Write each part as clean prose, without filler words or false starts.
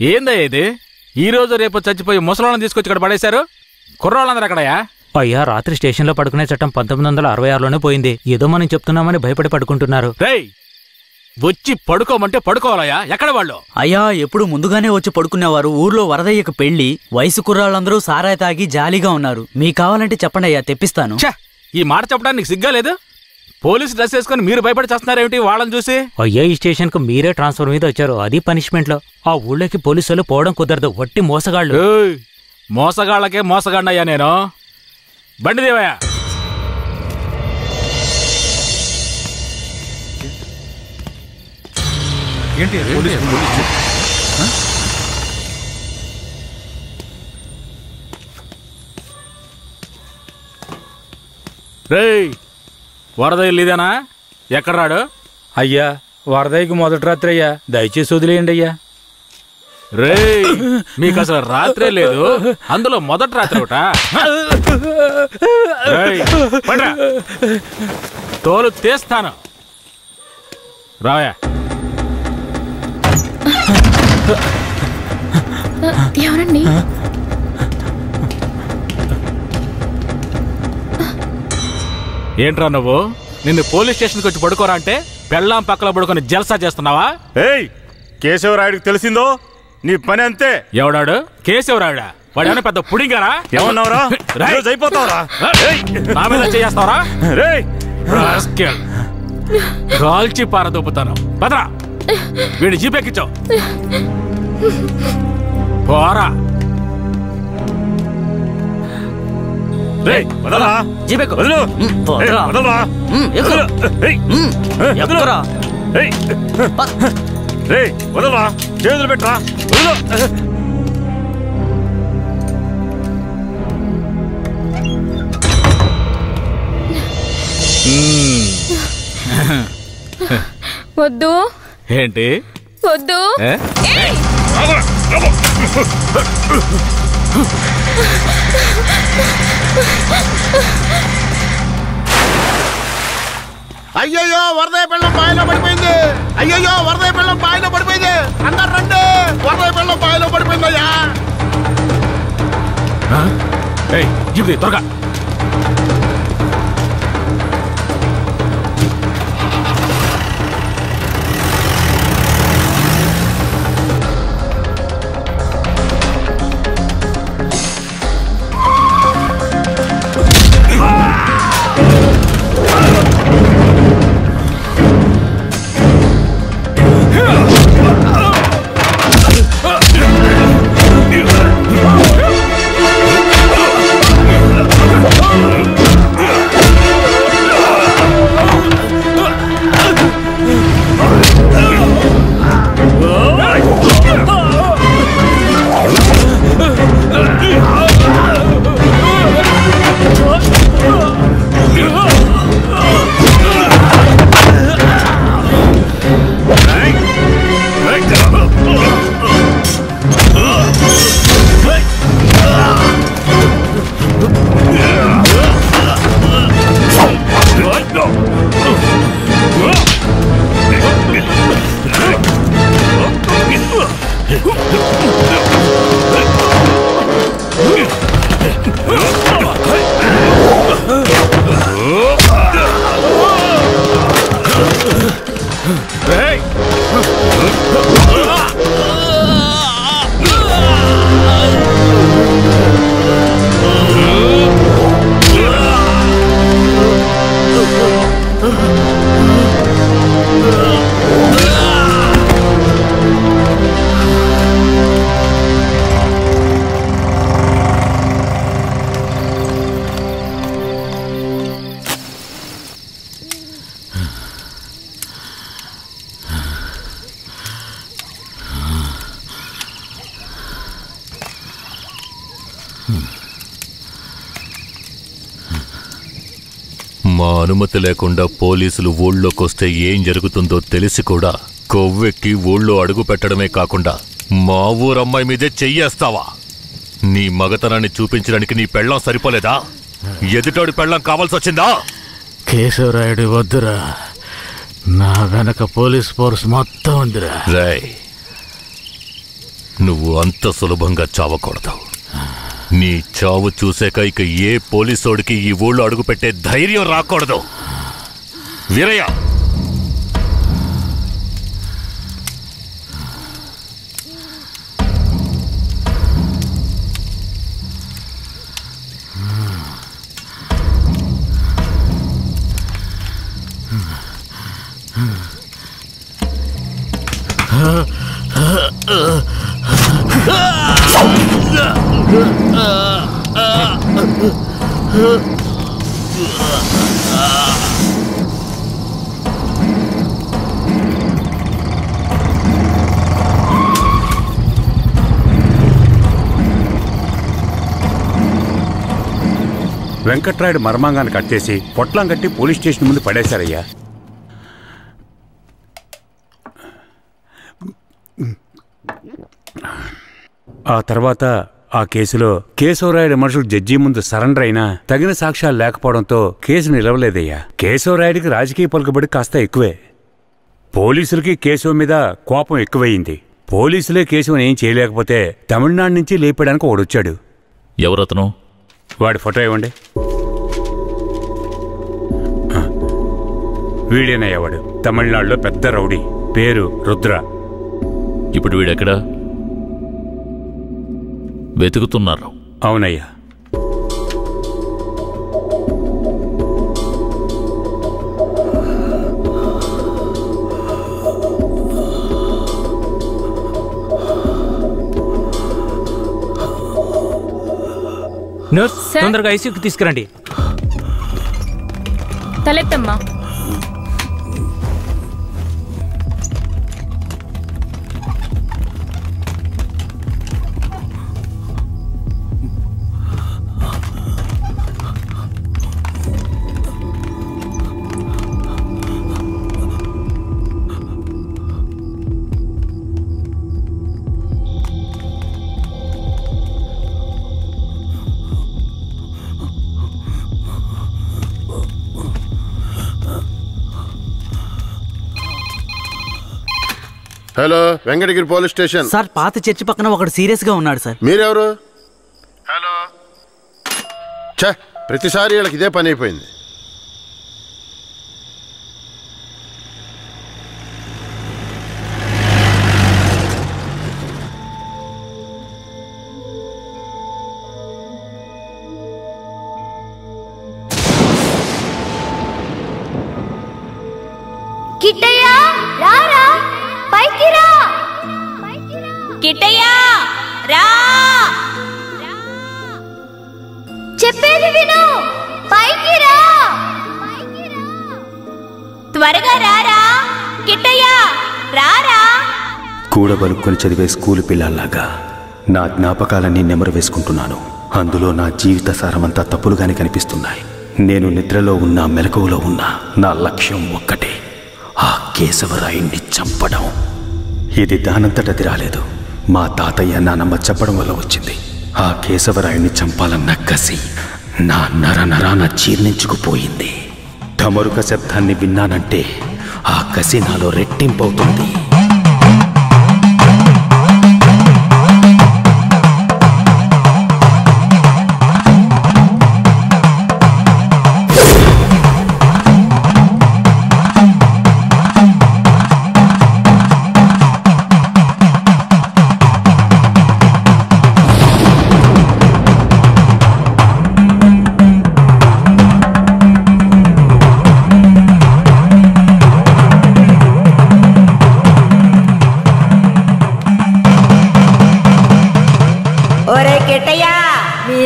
ఏందయ్య ఇది? ఈ రోజు రేపు చచ్చిపోయి ముసలాళ్ళని తీసుకొచ్చి ఇక్కడ పడేశారు. కుర్రాళ్ళందరూ ఎక్కడయ్యా? అయ్యా, రాత్రి స్టేషన్లో పడుకునే చట్టం 1966లోనే పోయింది. ఏదో మనం చెప్తున్నామని భయపడి పడుకుంటున్నారు. రేయ్, వచ్చి పడుకోమంటే పడుకోవాలయ్యా. ఎక్కడ వాళ్ళు? అయ్యా, ఎప్పుడు ముందుగానే వచ్చి పడుకునేవారు. ఊర్లో వరదయ్యకు పెళ్లి, వయసు కుర్రాళ్ళందరూ సారాయి తాగి జాలీగా ఉన్నారు. మీకు కావాలంటే చెప్పండి అయ్యా, తెప్పిస్తాను. ఈ మాట చెప్పడానికి సిగ్గా లేదు? పోలీసు డ్రెస్ వేసుకుని మీరు భయపడి చేస్తున్నారేమిటి వాళ్ళని చూసి? అయ్యా, ఈ స్టేషన్ కు మీరే ట్రాన్స్ఫర్ మీద వచ్చారు, అది పనిష్మెంట్ లో. ఆ ఊళ్ళోకి పోలీసులు పోవడం కుదరదు, వట్టి మోసగాళ్ళు. మోసగాళ్ళకే మోసగాండయ్యా నేను. బండి దేవయ్యా. రేయ్, వరద ఇల్లుదేనా? ఎక్కడ రాడు? అయ్యా, వరదయ్యకు మొదటి రాత్రి అయ్యా, దయచేసి వదిలేయండి అయ్యా. రేయ్, మీకు అసలు రాత్రే లేదు, అందులో మొదటి రాత్రి ఒకట. తోలు తీస్తాను, రావయా. ఎవరండి? ఏంట్రా నువ్వు? నిన్ను పోలీస్ స్టేషన్కి వచ్చి పడుకోరా అంటే పెళ్ళాం పక్కన పడుకొని జల్సా చేస్తున్నావా? ఏయ్, కేశవరాయుడికి తెలిసిందో నీ పని అంతే. ఎవడాడు? కేశవరాయుడా? వాడేమైనా పెద్ద పుడింగారా? ఏమన్నావురా? అయిపోతావురా? నా మీద చేస్తావరా? కాల్చి పారదొప్పుతాను. పదరా, వీడి జీపెక్కించావు. పోరా. వదలరా, చేతులు పెట్టరా. వద్దు. ఏంటి వద్దు? అయ్యయ్యో, వరదయ్య పెళ్ళం బాయిలో పడిపోయింది. అయ్యయ్యో, వరదయ్య పెళ్ళం బాయిలో పడిపోయింది. అందరు రండి, వరదయ్య పెళ్ళం బాయిలో పడిపోయిందయ్యా. త్వరగా. మా అనుమతి లేకుండా పోలీసులు ఊళ్ళోకొస్తే ఏం జరుగుతుందో తెలిసి కూడా కొవ్వెక్కి ఊళ్ళో అడుగు పెట్టడమే కాకుండా మా ఊరమ్మాయి మీదే చెయ్యేస్తావా? నీ మగతనాన్ని చూపించడానికి నీ పెళ్ళం సరిపోలేదా? ఎదుటోడి పెళ్ళం కావాల్సొచ్చిందా? కేశవరాయుడు వద్దురా, నా వెనక పోలీస్ ఫోర్స్ మొత్తం ఉందిరా. రాయ్, నువ్వు అంత సులభంగా చావకూడదు. నీ చావు చూసాక ఇక ఏ పోలీసోడికి ఈ ఊళ్ళో అడుగుపెట్టే ధైర్యం రాకూడదు. వీరయ్య, వెంకట్రాయుడు మర్మాంగాన్ని కట్టేసి పొట్లం కట్టి పోలీస్ స్టేషన్ ముందు పడేశారయ్యా. ఆ తర్వాత ఆ కేసులో కేశవరాయుడు మనుషులు జడ్జి ముందు సరెండర్ అయినా తగిన సాక్ష్యాలు లేకపోవడంతో కేసు నిలవలేదయ్యా. కేశవరాయుడికి రాజకీయ పలుకుబడి కాస్త ఎక్కువే. పోలీసులకి కేశవ మీద కోపం ఎక్కువయింది. పోలీసులే కేశవని ఏం చేయలేకపోతే తమిళనాడు నుంచి లేపడానికి ఒకడొచ్చాడు. ఎవరతను? వాడి ఫోటో ఇవ్వండి. వీడేనయ్యవాడు. తమిళనాడులో పెద్ద రౌడీ, పేరు రుద్ర. ఇప్పుడు వీడెక్కడా? వెతుకుతున్నారు. అవునయ్యా. నర్స్, తొందరగా ఐసీయూకి తీసుకురండి. తలెత్తమ్మా. Hello, Venkatagiri police station sir. పాత చర్చి పక్కన ఒకడు సీరియస్ గా ఉన్నాడు సార్. మీరెవరు? హలో. ఛ, ప్రతిసారి వీళ్ళకి ఇదే పని అయిపోయింది. కిట్టయ్యా, రారా, పైకి రా. కిట్టయ్యా, రా. చెప్పేది విను, పైకి రా. త్వరగా రారా కిట్టయ్యా, రారా. కూడబలుక్కొని చదివే స్కూలు పిల్లల్లాగా నా జ్ఞాపకాలన్నీ నెమరు వేసుకుంటున్నాను. అందులో నా జీవిత సారమంతా తప్పులుగానే కనిపిస్తున్నాయి. నేను నిద్రలో ఉన్నా మెలకువలో ఉన్నా నా లక్ష్యం ఒక్కటే, ఆ కేశవరాయుణ్ణి చంపడం. ఇది దానంతటది రాలేదు. మా తాతయ్య నానమ్మ చెప్పడం వల్ల వచ్చింది. ఆ కేశవరాయుణ్ణి చంపాలన్న కసి నా నరనరాన జీర్ణించుకుపోయింది. ఢమరుక శబ్దాన్ని విన్నానంటే ఆ కసి నాలో రెట్టింపవుతుంది.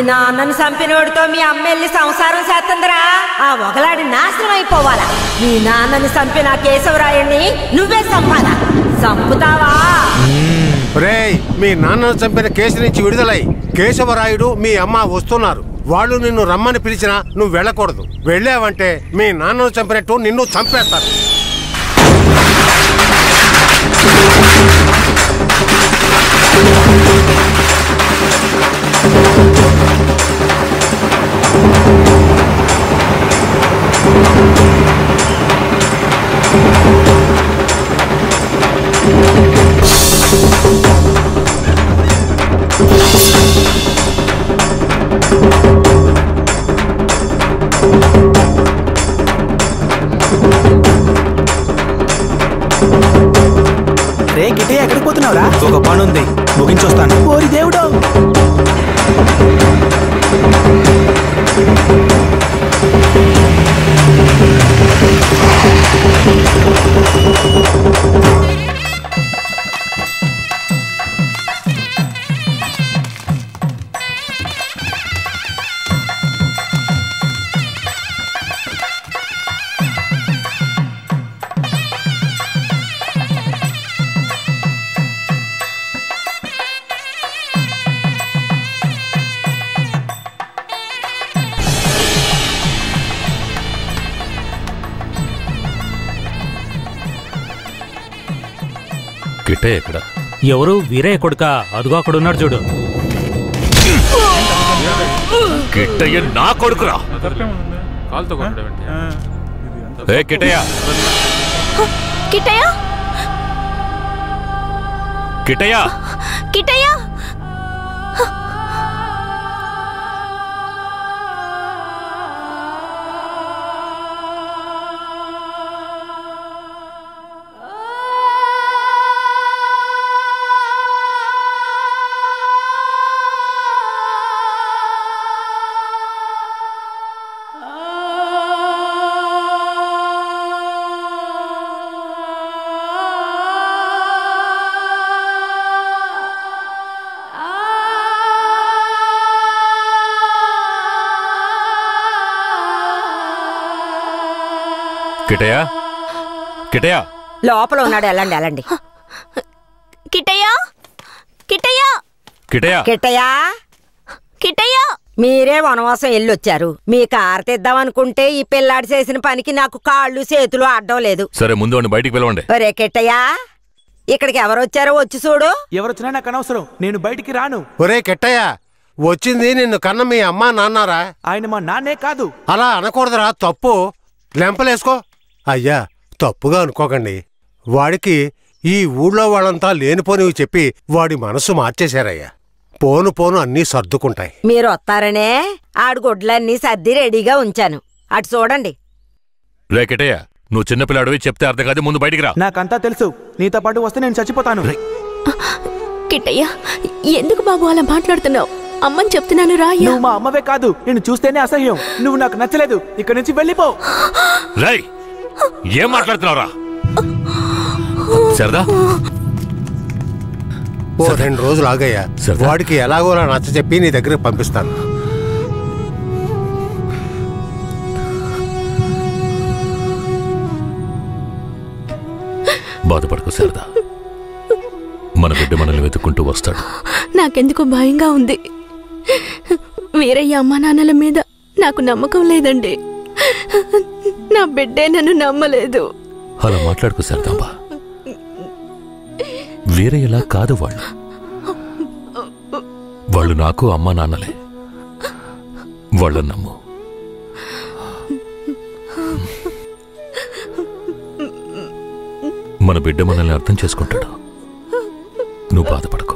నాన్నను చంపినోడితో మీ అమ్మ వెళ్ళి సంసారం చేస్తుందిరా. ఆ ఒకలాడి నాశనం అయిపోవాలా. మీ నాన్నని చంపిన కేశవరాయుణ్ణి నువ్వే చంపాలా. చంపుతావా? రేయ్, మీ నాన్నను చంపిన కేసు నుంచి విడుదలై కేశవరాయుడు మీ అమ్మ వస్తున్నారు. వాళ్ళు నిన్ను రమ్మని పిలిచినా నువ్వు వెళ్ళకూడదు. వెళ్ళావంటే మీ నాన్నను చంపినట్టు నిన్ను చంపేస్తారు. రే కిట్టయ్య ఎక్కడికి పోతున్నావురా? ఒక పని ఉంది, ముగించొస్తాను. ఓరి దేవుడు! కిట్టయ్య ఎక్కడ? ఎవరు? వీరయ్య కొడుక? అదుగో అక్కడ ఉన్నాడు చూడు. కిట్టయ్య నా కొడుకురా. ఏ కిట్టయ్య! కిట్టయ్య! కిట్టయ్య! కిట్టయ్య! కిట్టయ్య! కిట్టయ్య! లోపల ఉన్నాడు. వెళ్ళండి వెళ్ళండి. కిట్టయ్య! కిట్టయ్య! కిట్టయ్య! కిట్టయ్య! కిట్టయ్య! మీరే వనవాసం వెళ్ళొచ్చారు. మీ కారు తెద్దామనుకుంటే ఈ పిల్లాడి చేసిన పనికి నాకు కాళ్ళు చేతులు అడ్డం లేదు. సరే ముందు వాడిని బయటికి పిలవండి. ఒరే కిట్టయ్య, ఇక్కడికి ఎవరొచ్చారో వచ్చి చూడు. ఎవరొచ్చినా నాకు అనవసరం, నేను బయటికి రాను. ఒరే కిట్టయ్య, వచ్చింది నిన్ను కన్న మీ అమ్మా నాన్నారా? ఆయన మా నాన్నే కాదు. అలా అనకూడదురా, తప్పు. లెంపలేసుకో. అయ్యా, తప్పుగా అనుకోకండి. వాడికి ఈ ఊళ్ళో వాళ్ళంతా లేనిపోనివి చెప్పి వాడి మనసు మార్చేశారయ్యా. పోను పోను అన్నీ సర్దుకుంటాయి. మీరు వస్తారనే ఆడు గొడ్లన్నీ సర్ది రెడీగా ఉంచాను. అటు చూడండి. రే కిట్టయ్య, నువ్వు చిన్నపిల్లాడివి, చెప్తే అర్థం కాదు, ముందు బయటికి రా. నాకంతా తెలుసు. నీతో పాటు వస్తే నేను చచ్చిపోతాను. కిట్టయ్య, ఎందుకు బాబు అలా మాట్లాడుతున్నావు? అమ్మని చెప్తున్నాను రా. నువ్వు మా అమ్మవే కాదు, నేను చూస్తేనే అసహ్యం. నువ్వు నాకు నచ్చలేదు, ఇక్కడి నుంచి వెళ్ళిపో. రై, ఏం మాట్లాడుతున్నావురా? సరదా, ఓ 2 రోజులు ఆగయ్యా. వాడికి ఎలాగోలా నచ్చ చెప్పి నీ దగ్గరకు పంపిస్తాను. బాధపడకు సరదా, మన బిడ్డ మనల్ని వెతుక్కుంటూ వస్తాడు. నాకెందుకో భయంగా ఉంది. వీరయ్య అమ్మా నాన్నల మీద నాకు నమ్మకం లేదండి. నా బిడ్డే నన్ను నమ్మలేదు. అలా మాట్లాడుకు సరదాంబా. వేరే ఎలా కాదు వాళ్ళు నాకు అమ్మా నాన్నలే. వాళ్ళని నమ్ము. మన బిడ్డ మనల్ని అర్థం చేసుకుంటాడు. నువ్వు బాధపడకు.